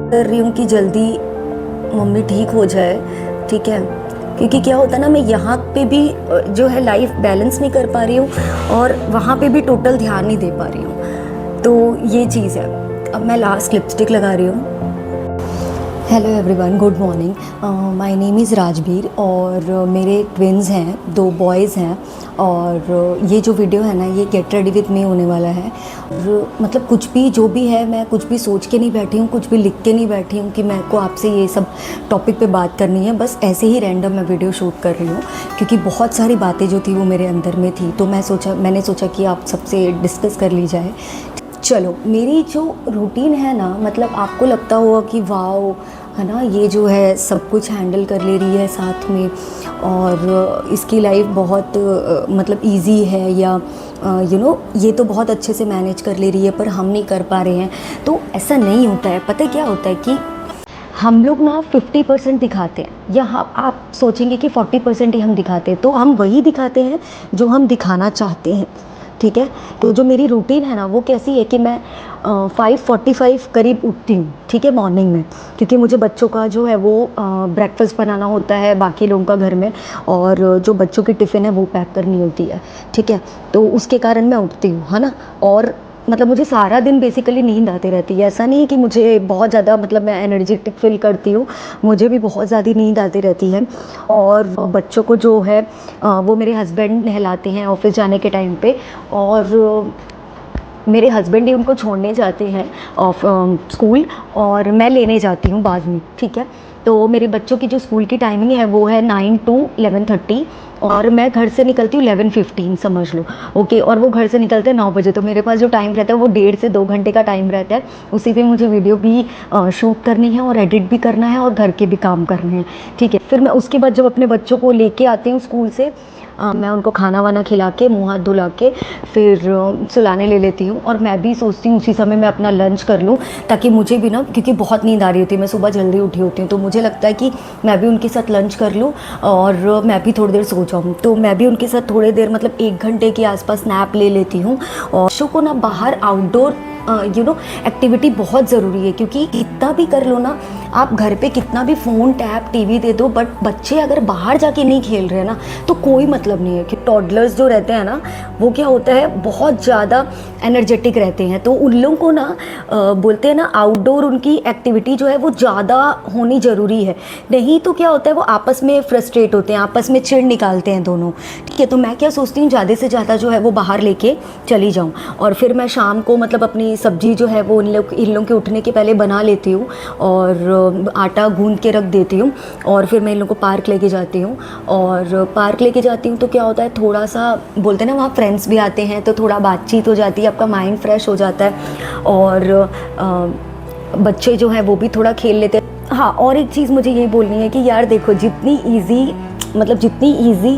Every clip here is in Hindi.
कर रही हूँ कि जल्दी मम्मी ठीक हो जाए, ठीक है। क्योंकि क्या होता है ना, मैं यहाँ पे भी जो है लाइफ बैलेंस नहीं कर पा रही हूँ और वहाँ पे भी टोटल ध्यान नहीं दे पा रही हूँ, तो ये चीज़ है। अब मैं लास्ट लिपस्टिक लगा रही हूँ। Hello everyone, good morning. My name is Rajbir और मेरे ट्विन्स हैं, 2 बॉयज़ हैं। और ये जो वीडियो है ना, ये गेट रेडी विद मी होने वाला है। और मतलब कुछ भी जो भी है, मैं कुछ भी सोच के नहीं बैठी हूँ, कुछ भी लिख के नहीं बैठी हूँ कि मेरे को आपसे ये सब टॉपिक पे बात करनी है। बस ऐसे ही रैंडम मैं वीडियो शूट कर रही हूँ क्योंकि बहुत सारी बातें जो थी वो मेरे अंदर में थी, तो मैंने सोचा कि आप सबसे डिस्कस कर ली जाए। चलो, मेरी जो रूटीन है ना, मतलब आपको लगता होगा कि वाओ, है ना, ये जो है सब कुछ हैंडल कर ले रही है साथ में और इसकी लाइफ बहुत मतलब इजी है, या ये तो बहुत अच्छे से मैनेज कर ले रही है, पर हम नहीं कर पा रहे हैं। तो ऐसा नहीं होता है। पता है क्या होता है कि हम लोग ना 50% दिखाते हैं, या आप सोचेंगे कि 40% ही हम दिखाते हैं, तो हम वही दिखाते हैं जो हम दिखाना चाहते हैं, ठीक है। तो जो मेरी रूटीन है ना, वो कैसी है कि मैं 5:45 करीब उठती हूँ, ठीक है, मॉर्निंग में। क्योंकि मुझे बच्चों का जो है वो ब्रेकफास्ट बनाना होता है बाकी लोगों का घर में, और जो बच्चों की टिफ़िन है वो पैक करनी होती है, ठीक है। तो उसके कारण मैं उठती हूँ, है ना। और मतलब मुझे सारा दिन बेसिकली नींद आती रहती है। ऐसा नहीं है कि मुझे बहुत ज़्यादा, मतलब मैं एनर्जेटिक फील करती हूँ, मुझे भी बहुत ज़्यादा नींद आती रहती है। और बच्चों को जो है वो मेरे हस्बैंड नहलाते हैं ऑफिस जाने के टाइम पे, और मेरे हस्बैंड ही उनको छोड़ने जाते हैं स्कूल, और मैं लेने जाती हूँ बाद में, ठीक है। तो मेरे बच्चों की जो स्कूल की टाइमिंग है वो है 9 to 11:30, और मैं घर से निकलती हूँ 11:15, समझ लो, ओके। और वो घर से निकलते हैं 9 बजे, तो मेरे पास जो टाइम रहता है वो 1.5 से 2 घंटे का टाइम रहता है। उसी पे मुझे वीडियो भी शूट करनी है और एडिट भी करना है और घर के भी काम करने हैं, ठीक है। फिर मैं उसके बाद जब अपने बच्चों को लेके आती हूँ स्कूल से, मैं उनको खाना वाना खिला के, मुँह हाथ धुला के, फिर सुलाने ले लेती हूँ। और मैं भी सोचती हूँ उसी समय मैं अपना लंच कर लूँ, ताकि मुझे भी ना, क्योंकि बहुत नींद आ रही होती है, मैं सुबह जल्दी उठी होती हूँ, तो मुझे लगता है कि मैं भी उनके साथ लंच कर लूँ और मैं भी थोड़ी देर सो जाऊँ। तो मैं भी उनके साथ थोड़ी देर, मतलब 1 घंटे के आसपास नैप ले लेती हूँ। और बच्चों को ना बाहर आउटडोर एक्टिविटी बहुत ज़रूरी है, क्योंकि कितना भी कर लो ना, आप घर पे कितना भी फ़ोन, टैब, टीवी दे दो, बट बच्चे अगर बाहर जाके नहीं खेल रहे हैं ना, तो कोई मतलब नहीं है। कि टॉडलर्स जो रहते हैं ना, वो क्या होता है, बहुत ज़्यादा एनर्जेटिक रहते हैं, तो उन लोगों को ना बोलते हैं ना, आउटडोर उनकी एक्टिविटी जो है वो ज़्यादा होनी ज़रूरी है। नहीं तो क्या होता है, वो आपस में फ्रस्ट्रेट होते हैं, आपस में चिढ़ निकालते हैं दोनों, ठीक है। तो मैं क्या सोचती हूँ, ज़्यादा से ज़्यादा जो है वो बाहर लेके चली जाऊँ, और फिर मैं शाम को मतलब अपनी सब्जी जो है वो इन लोगों के उठने के पहले बना लेती हूँ, और आटा गूंद के रख देती हूँ, और फिर मैं इन लोगों को पार्क लेके जाती हूँ। और पार्क लेके जाती हूँ तो क्या होता है, थोड़ा सा बोलते हैं ना, वहाँ फ्रेंड्स भी आते हैं, तो थोड़ा बातचीत हो जाती है, आपका माइंड फ्रेश हो जाता है, और बच्चे जो हैं वो भी थोड़ा खेल लेते हैं। हाँ, और एक चीज़ मुझे ये बोलनी है कि यार देखो, जितनी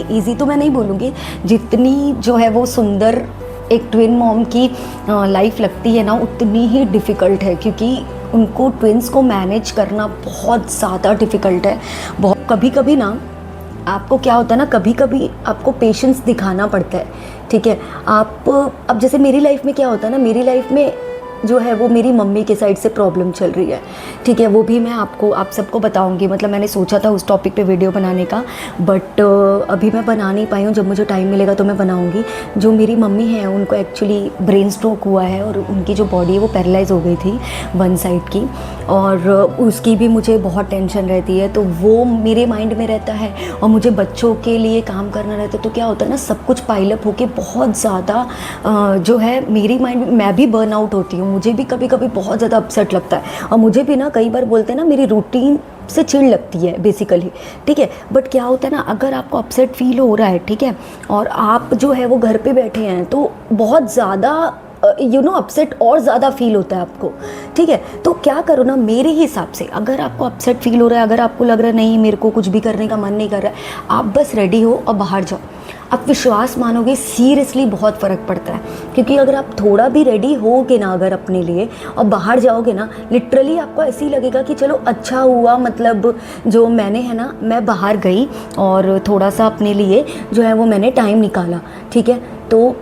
ईजी तो मैं नहीं बोलूँगी, जितनी जो है वो सुंदर एक ट्विन मॉम की लाइफ लगती है ना, उतनी ही डिफ़िकल्ट है, क्योंकि उनको ट्विन्स को मैनेज करना बहुत ज़्यादा डिफ़िकल्ट है। बहुत कभी कभी ना आपको क्या होता है ना, कभी कभी आपको पेशेंस दिखाना पड़ता है, ठीक है। आप अब जैसे मेरी लाइफ में क्या होता है ना, मेरी लाइफ में जो है वो मेरी मम्मी के साइड से प्रॉब्लम चल रही है, ठीक है। वो भी मैं आप सबको बताऊंगी। मतलब मैंने सोचा था उस टॉपिक पे वीडियो बनाने का, बट अभी मैं बना नहीं पाई हूँ। जब मुझे टाइम मिलेगा तो मैं बनाऊंगी। जो मेरी मम्मी है, उनको एक्चुअली ब्रेन स्ट्रोक हुआ है, और उनकी जो बॉडी है वो पैरालाइज हो गई थी 1 साइड की, और उसकी भी मुझे बहुत टेंशन रहती है, तो वो मेरे माइंड में रहता है, और मुझे बच्चों के लिए काम करना रहता है। तो क्या होता है ना, सब कुछ पाइलअप होके बहुत ज़्यादा जो है मेरी माइंड, मैं भी बर्न आउट होती हूँ, मुझे भी कभी कभी बहुत ज़्यादा अपसेट लगता है, और मुझे भी ना कई बार बोलते हैं ना, मेरी रूटीन से चिढ़ लगती है बेसिकली, ठीक है। बट क्या होता है ना, अगर आपको अपसेट फील हो रहा है, ठीक है, और आप जो है वो घर पे बैठे हैं, तो बहुत ज़्यादा अपसेट और ज़्यादा फील होता है आपको, ठीक है। तो क्या करो ना, मेरे हिसाब से अगर आपको अपसेट फील हो रहा है, अगर आपको लग रहा है नहीं मेरे को कुछ भी करने का मन नहीं कर रहा है, आप बस रेडी हो और बाहर जाओ। आप विश्वास मानोगे, सीरियसली बहुत फ़र्क पड़ता है। क्योंकि अगर आप थोड़ा भी रेडी होगे ना अगर अपने लिए, और बाहर जाओगे ना, लिटरली आपको ऐसे ही लगेगा कि चलो अच्छा हुआ, मतलब जो मैंने है ना, मैं बाहर गई और थोड़ा सा अपने लिए जो है वो मैंने टाइम निकाला, ठीक है। तो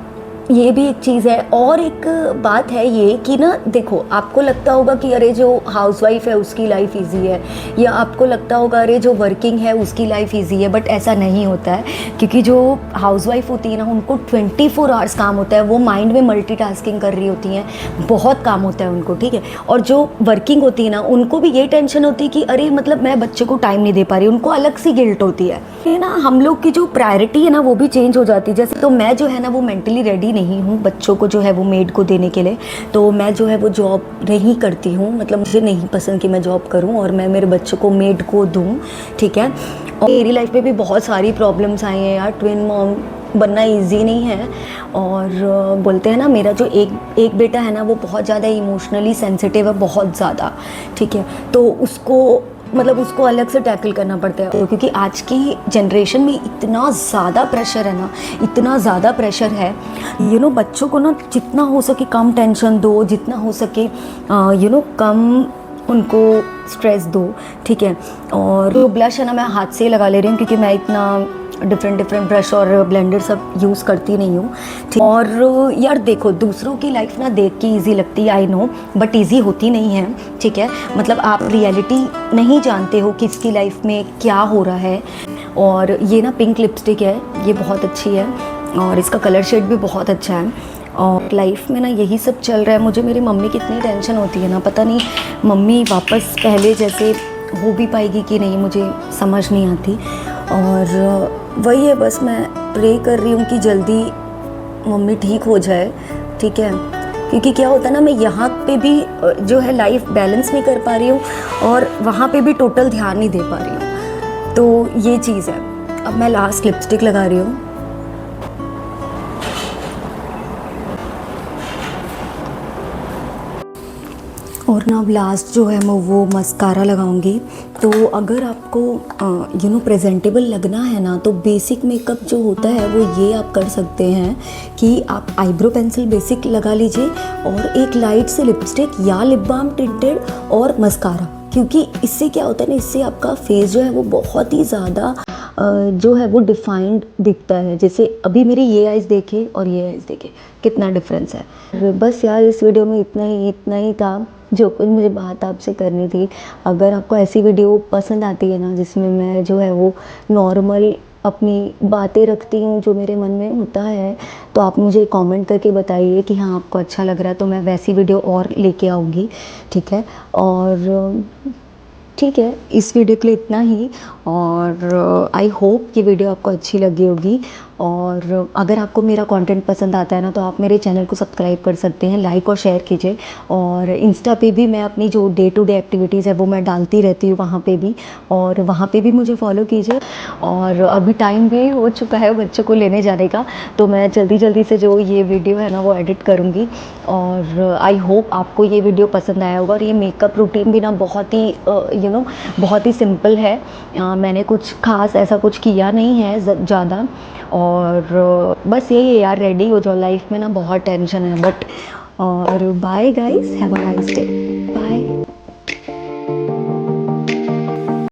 ये भी एक चीज़ है। और एक बात है ये कि ना देखो, आपको लगता होगा कि अरे जो हाउसवाइफ है उसकी लाइफ इजी है, या आपको लगता होगा अरे जो वर्किंग है उसकी लाइफ इजी है, बट ऐसा नहीं होता है। क्योंकि जो हाउसवाइफ होती है ना, उनको 24 आवर्स काम होता है, वो माइंड में मल्टीटास्किंग कर रही होती हैं, बहुत काम होता है उनको, ठीक है। और जो वर्किंग होती है ना, उनको भी ये टेंशन होती है कि अरे मतलब मैं बच्चे को टाइम नहीं दे पा रही, उनको अलग सी गिल्ट होती है। ये ना हम लोग की जो प्रायोरिटी है ना वो भी चेंज हो जाती है। जैसे तो मैं जो है ना वो मेंटली रेडी नहीं हूँ बच्चों को जो है वो मेड को देने के लिए, तो मैं जो है वो जॉब नहीं करती हूँ, मतलब मुझे नहीं पसंद कि मैं जॉब करूँ और मैं मेरे बच्चों को मेड को दूँ, ठीक है। और मेरी लाइफ में भी बहुत सारी प्रॉब्लम्स आई हैं यार, ट्विन मॉम बनना इजी नहीं है। और बोलते हैं ना, मेरा जो एक बेटा है ना वो बहुत ज़्यादा इमोशनली सेंसिटिव है, बहुत ज़्यादा, ठीक है। तो उसको अलग से टैकल करना पड़ता है, तो क्योंकि आज की जनरेशन में इतना ज़्यादा प्रेशर है ना, इतना ज़्यादा प्रेशर है, बच्चों को ना जितना हो सके कम टेंशन दो, जितना हो सके कम उनको स्ट्रेस दो, ठीक है। और जो ब्लश है ना मैं हाथ से लगा ले रही हूँ, क्योंकि मैं इतना डिफरेंट ब्रश और ब्लेंडर सब यूज़ करती नहीं हूँ, ठीक। और यार देखो, दूसरों की लाइफ ना देख के ईजी लगती है, आई नो, बट ईजी होती नहीं है, ठीक है। मतलब आप रियलिटी नहीं जानते हो किसकी लाइफ में क्या हो रहा है। और ये ना पिंक लिपस्टिक है, ये बहुत अच्छी है और इसका कलर शेड भी बहुत अच्छा है। और लाइफ में ना यही सब चल रहा है। मुझे मेरी मम्मी की इतनी टेंशन होती है ना, पता नहीं मम्मी वापस पहले जैसे हो भी पाएगी कि नहीं, मुझे समझ नहीं आती। और वही है, बस मैं प्रे कर रही हूँ कि जल्दी मम्मी ठीक हो जाए, ठीक है। क्योंकि क्या होता है ना, मैं यहाँ पे भी जो है लाइफ बैलेंस नहीं कर पा रही हूँ और वहाँ पे भी टोटल ध्यान नहीं दे पा रही हूँ, तो ये चीज़ है। अब मैं लास्ट लिपस्टिक लगा रही हूँ। और ना अब लास्ट जो है मैं वो मस्कारा लगाऊंगी। तो अगर आपको प्रेजेंटेबल लगना है ना, तो बेसिक मेकअप जो होता है वो ये आप कर सकते हैं कि आप आईब्रो पेंसिल बेसिक लगा लीजिए और एक लाइट से लिपस्टिक या लिप बाम टिंटेड और मस्कारा। क्योंकि इससे क्या होता है ना, इससे आपका फेस जो है वो बहुत ही ज़्यादा जो है वो डिफाइंड दिखता है। जैसे अभी मेरी ये आइज़ देखे और ये आइज़ देखे, कितना डिफरेंस है। बस यार, इस वीडियो में इतना ही था जो कुछ मुझे बात आपसे करनी थी। अगर आपको ऐसी वीडियो पसंद आती है ना, जिसमें मैं जो है वो नॉर्मल अपनी बातें रखती हूँ जो मेरे मन में होता है, तो आप मुझे कमेंट करके बताइए कि हाँ आपको अच्छा लग रहा है, तो मैं वैसी वीडियो और लेके आऊँगी, ठीक है। और ठीक है, इस वीडियो के लिए इतना ही। और आई होप कि वीडियो आपको अच्छी लगी होगी। और अगर आपको मेरा कंटेंट पसंद आता है ना, तो आप मेरे चैनल को सब्सक्राइब कर सकते हैं, लाइक और शेयर कीजिए। और इंस्टा पे भी मैं अपनी जो डे टू डे एक्टिविटीज़ है वो मैं डालती रहती हूँ वहाँ पे भी, और वहाँ पे भी मुझे फॉलो कीजिए। और अभी टाइम भी हो चुका है बच्चों को लेने जाने का, तो मैं जल्दी से जो ये वीडियो है ना वो एडिट करूँगी। और आई होप आपको ये वीडियो पसंद आया होगा। और ये मेकअप रूटीन भी ना बहुत ही बहुत ही सिंपल है। मैंने कुछ खास ऐसा कुछ किया नहीं है ज़्यादा। और बस यही है यार, रेडी हो जाओ, लाइफ में ना बहुत टेंशन है। बट और bye guys, have a nice day.